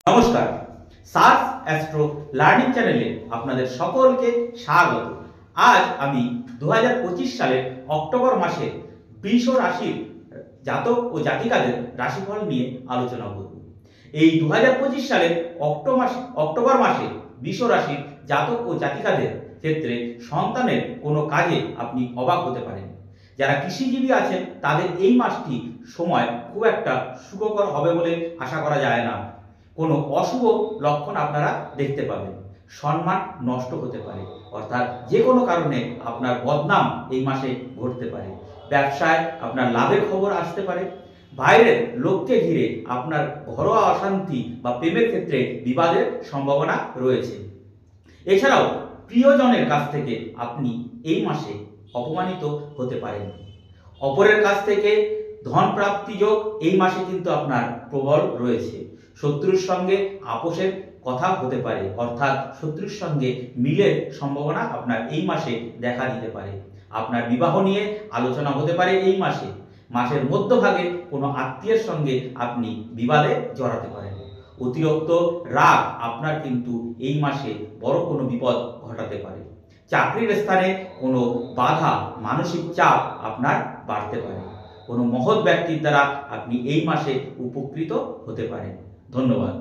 নমস্কার, search astro learning চ্যানেলে আপনাদের সকলকে স্বাগত। আজ আমি 2025 সালের অক্টোবর মাসের বৃষ রাশির জাতক ও জাতিকাদের রাশিফল নিয়ে আলোচনা করব। এই 2025 সালের অক্টোবর মাসে বৃষ রাশির জাতক ও জাতিকাদের ক্ষেত্রে সন্তানের কোনো কাজে আপনি অবাক হতে পারেন। যারা কৃষিজীবী আছেন তাদের এই মাসটি সময় খুব একটা সুখকর হবে বলে আশা করা যায় না। কোনো অশুভ লক্ষণ আপনারা দেখতে পাবেন। সম্মান নষ্ট হতে পারে, অর্থাৎ যে কোনো কারণে আপনার বদনাম এই মাসে ঘটতে পারে। ব্যবসায় আপনার লাভের খবর আসতে পারে। বাইরের লোককে ঘিরে আপনার ঘরোয়া অশান্তি বা প্রেমের ক্ষেত্রে বিবাদের সম্ভাবনা রয়েছে। এছাড়াও প্রিয়জনের কাছ থেকে আপনি এই মাসে অপমানিত হতে পারেন। অপরের কাছ থেকে ধন প্রাপ্তি যোগ এই মাসে কিন্তু আপনার প্রবল রয়েছে। শত্রুর সঙ্গে আপোষের কথা হতে পারে, অর্থাৎ শত্রুর সঙ্গে মিলের সম্ভাবনা আপনার এই মাসে দেখা দিতে পারে। আপনার বিবাহ নিয়ে আলোচনা হতে পারে এই মাসে। মাসের মধ্যভাগে কোনো আত্মীয়ের সঙ্গে আপনি বিবাদে জড়াতে পারেন। অতিরিক্ত রাগ আপনার কিন্তু এই মাসে বড় কোনো বিপদ ঘটাতে পারে। চাকরির স্থানে কোনো বাধা, মানসিক চাপ আপনার বাড়তে পারে। কোনো মহৎ ব্যক্তির দ্বারা আপনি এই মাসে উপকৃত হতে পারেন। ধন্যবাদ।